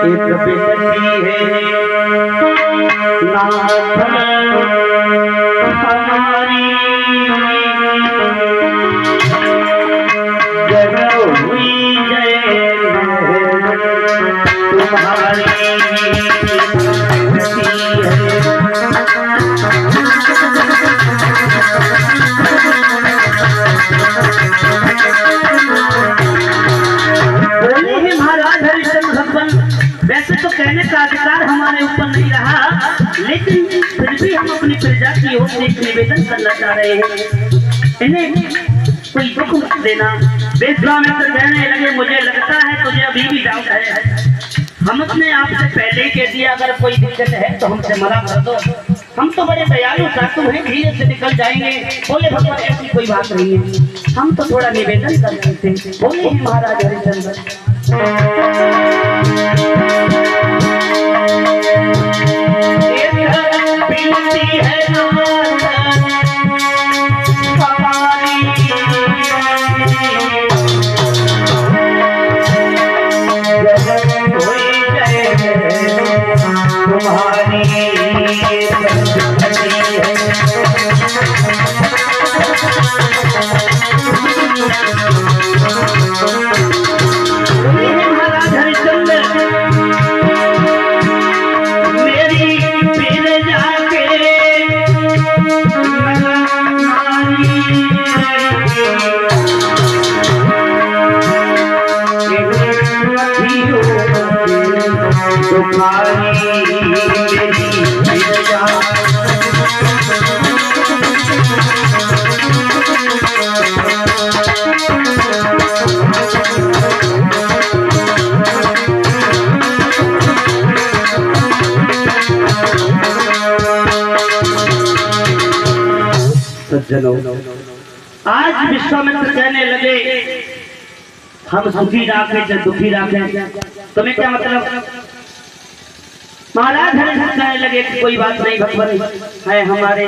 एक बेटी है नाथ हमारी जग हुई जय तुम्हारी वैसे तो कहने का अधिकार हमारे ऊपर नहीं रहा, लेकिन फिर भी हम अपनी प्रजा की ओर से एक निवेदन करना चाह रहे हैं। इन्हें कोई दुख मत देना। विश्वामित्र कहने लगे, मुझे लगता है तुझे अभी भी डाउट है। हमने आपसे पहले ही कह दिया, अगर कोई दिक्कत है तो हमसे मना कर दो। हम तो बड़े दयालु साधु हैं, धीरे से निकल जाएंगे। बोले भगवान ऐसी कोई बात नहीं है, हम तो थोड़ा निवेदन कर रहे थे। बोले महाराज हरिश्चंद्र, आज विश्वामित्र कहने लगे, हम सुखी राखे चाहे दुखी राखे, तुम्हें क्या मतलब? महाराज हरिश्चंद्र कहने लगे कि कोई बात नहीं, भगवान है हमारे,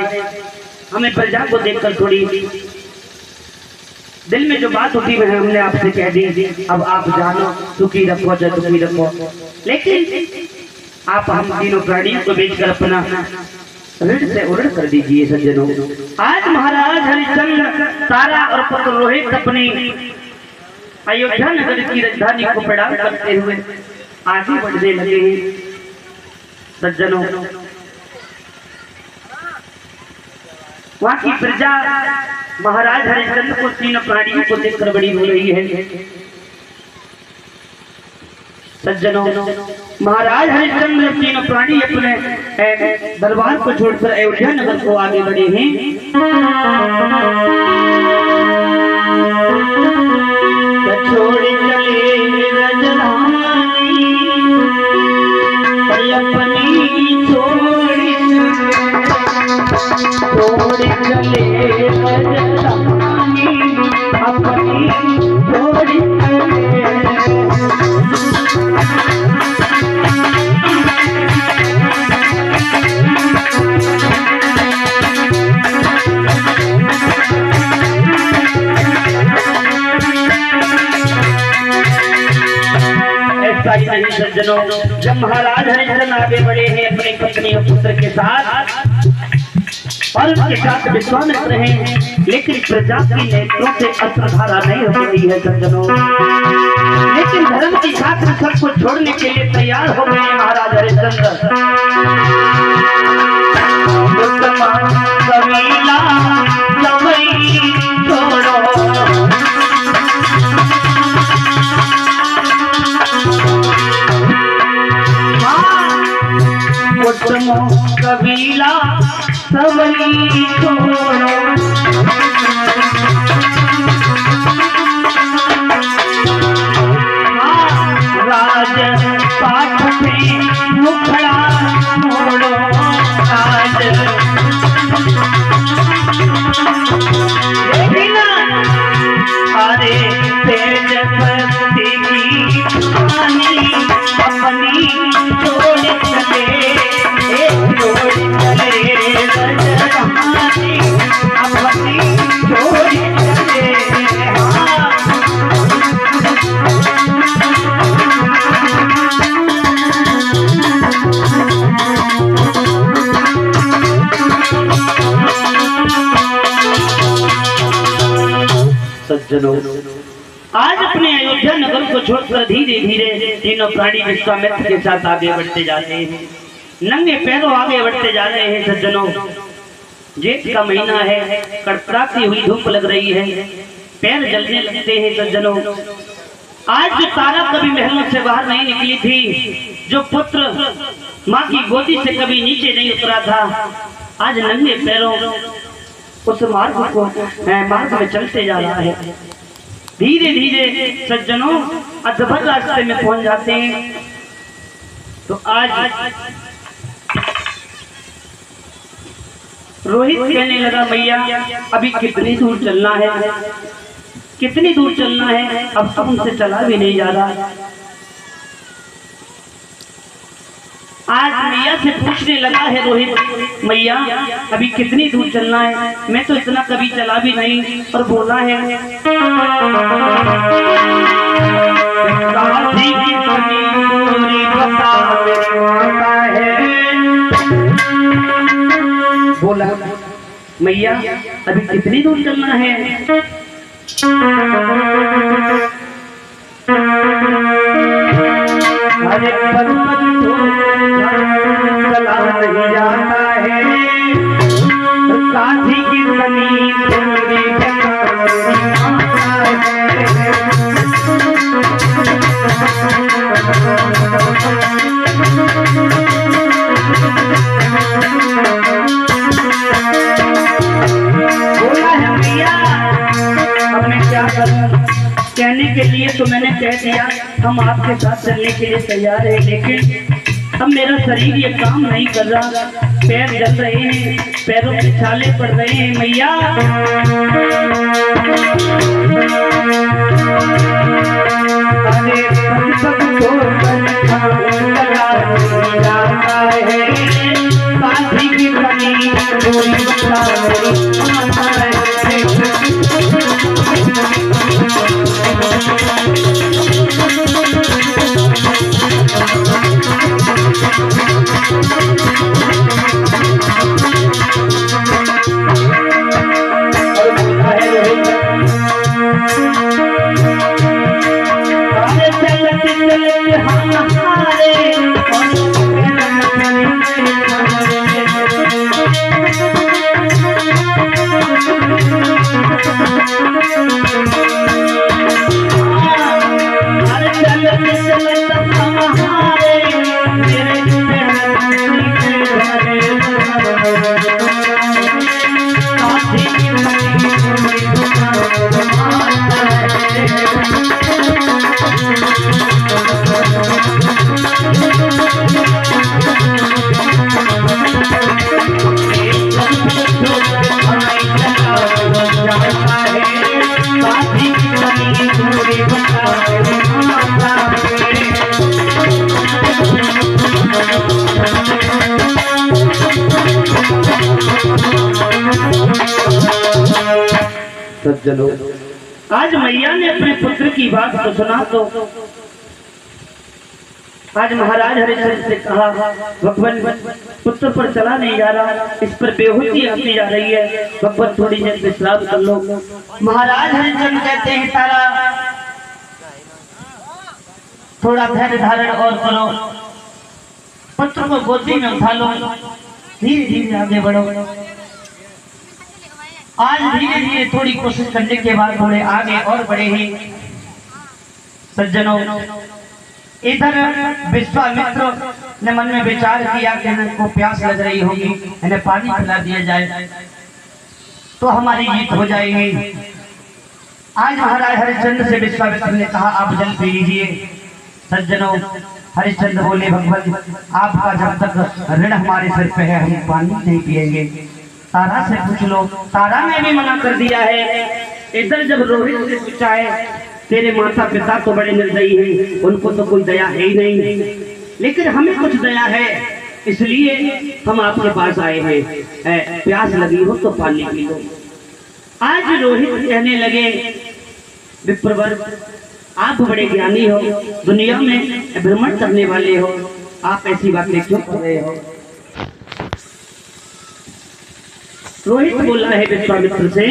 हमें प्रजा को देखकर थोड़ी दिल में जो बात उठी है हमने आपसे कह दी। अब आप जानो, सुखी रखो चाहे दुखी रखो, लेकिन आप हम तीनों प्राणियों को बेचकर अपना ऋण से उऋण कर दीजिए। सज्जनों, आज महाराज हरिश्चंद्र तारा और पुत्र रोहित अपनी अयोध्या नगर की राजधानी को प्रणाम करते हुए आगे बढ़ने लगे हैं। सज्जनों, वहां की प्रजा महाराज हरिश्चंद्र को तीनों प्राणियों को देखकर बड़ी हो रही है। सज्जनों, महाराज हरिश्चंद्र तीनों प्राणी अपने दरबार को छोड़कर अयोध्या नगर को आगे बढ़े हैं। छोड़ चले रजधानी, अपनी छोड़ चले रजधानी, अपनी छोड़ नहीं। सज्जनों, जब महाराज हरिश्चंद्र आगे बढ़े हैं अपनी पत्नी और पुत्र के साथ, और उनके साथ विश्वामित्र हैं, लेकिन प्रजा की नेत्रों से अस्त्रधारा नहीं हो रही है। सज्जनों, लेकिन धर्म की खातिर सबको छोड़ने के लिए तैयार हो गए महाराज हरिश्चंद्र। कबीला छोड़ो, कबीला सबई छोड़ो, राज पाठ में मुखड़ा मोड़ो, राज अरे तेज भक्ति की पानी अपनी छोड़ चले, छोड़ चले रजधानी, अपनी छोड़ चले। सज्जनों, आज अपने अयोध्या नगर को छोड़कर धीरे धीरे तीनों प्राणी विश्वामित्र के साथ आगे बढ़ते जा रहे हैं, नंगे पैरों आगे बढ़ते जा रहे हैं। सज्जनों, जेठ का महीना है, कड़कड़ाती हुई धूप लग रही है, पैर जलने लगते हैं। सज्जनों, आज जो तारा कभी महलों से बाहर नहीं निकली थी, जो पुत्र माँ की गोदी से कभी नीचे नहीं उतरा था, आज नंगे पैरों उस मार्ग में चलते जा रहा है। धीरे धीरे सज्जनों अधभर रास्ते में पहुंच जाते हैं। तो आज रोहित कहने लगा, भैया अभी कितनी दूर चलना है, कितनी दूर चलना है, अब तो हमसे चला भी नहीं जा रहा। आज मैया से पूछने लगा है रोहित, मैया अभी कितनी दूर चलना है, मैं तो इतना कभी चला भी नहीं। और बोला है बोला, मैया अभी कितनी दूर चलना है। अरे पर्वत चला नहीं जाता है, काठी की जमीन बोला है भैया अब मैं क्या करूं। कहने के लिए तो मैंने कह दिया हम आपके साथ चलने के लिए तैयार हैं, लेकिन अब मेरा शरीर ये काम नहीं कर रहा, पैर जल रहे हैं, पैरों पे छाले पड़ रहे हैं। मैया अरे सज्जनों, आज मैया ने अपने पुत्र की बात को सुना तो आज महाराज हरिश्चंद्र से कहा, भगवान पुत्र पर चला नहीं जा रहा, इस पर बेहोशी आती जा रही है, भगवान थोड़ी देर विश्राम कर लो। महाराज हरिश्चंद्र कहते हैं, तारा थोड़ा धैर्य धारण और करो, पुत्र को गोदी में उठा लो, धीरे धीरे आगे बढ़ो। आज धीरे धीरे थोड़ी कोशिश करने के बाद थोड़े आगे और बढ़े हैं। सज्जनों, इधर विश्वामित्र ने मन में विचार किया कि इनको प्यास लग रही होगी, इन्हें पानी पिला दिया जाए तो हमारी जीत हो जाएगी। आज महाराज हरिश्चंद्र से विश्वामित्र ने कहा, आप जल पी लीजिए। सज्जनों, हरिश्चंद्र बोले, भगवान आपका जब तक ऋण हमारे सिर पे है हम पानी नहीं पिएंगे, तारा से पूछ लो। तारा ने भी मना कर दिया है। इधर जब रोहित से पूछा है, तेरे माता पिता तो बड़े निर्दयी हैं, उनको तो कोई दया है ही नहीं, लेकिन हमें कुछ दया है, इसलिए हम आपके पास आए हैं, प्यास लगी हो तो पानी पी लो। आज रोहित कहने लगे, विप्रवर आप बड़े ज्ञानी हो, दुनिया में भ्रमण करने वाले हो, आप ऐसी बातें क्यों कर रहे हो। रोहित बोला है विश्वामित्र से,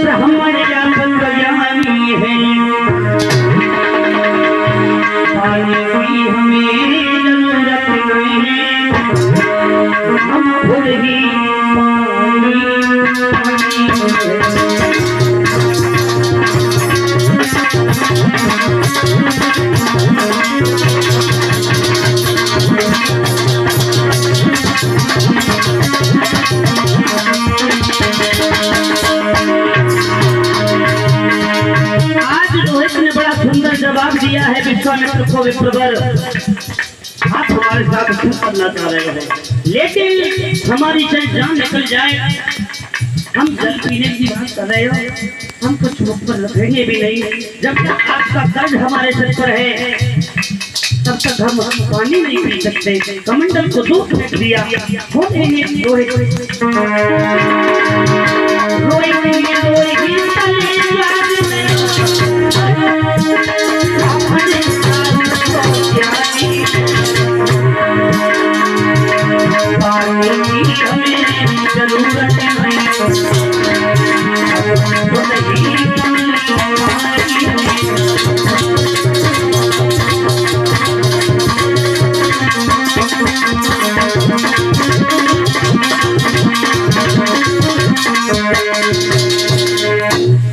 ब्राह्मण का बंदयानी है, पानी की हमें जरूरत नहीं है, हम खुद ही सुंदर जवाब दिया है विश्वामित्र को विप्रवर। आप हमारे साथ क्यों करना चाह रहे हैं, लेकिन हमारी चाहे जान निकल जाए, हम जल पीने की बात कर रहे हो, हम कुछ मुख पर रखेंगे भी नहीं। जब तक आपका कर्ज हमारे सिर पर है तब तक हम पानी नहीं पी सकते। कमंडल को दूध फेंक दिया,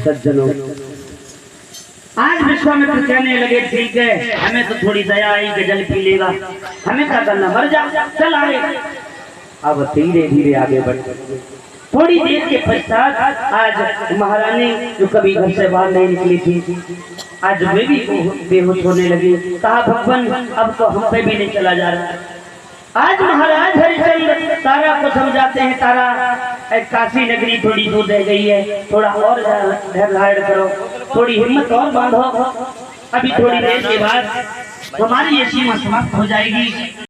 सज्जनों, आज विश्वामित्र कहने लगे ठीक है, हमें तो थोड़ी दया आई कि जल पी लेगा, हमें क्या करना, मर जा, चल आगे। अब धीरे धीरे आगे बढ़, थोड़ी देर के पश्चात आज महारानी जो कभी घर से बाहर नहीं निकली थी, आज वे भी बेहोश होने लगी। कहा भगवान अब तो हम पे भी नहीं चला जा रहा। आज महाराज हरिचंद्र तारा को समझाते हैं, तारा काशी नगरी थोड़ी दूर रह गई है, थोड़ा और धैर्य धारण करो, थोड़ी हिम्मत और बांधो, अभी थोड़ी देर के बाद हमारी ये सीमा समाप्त हो जाएगी।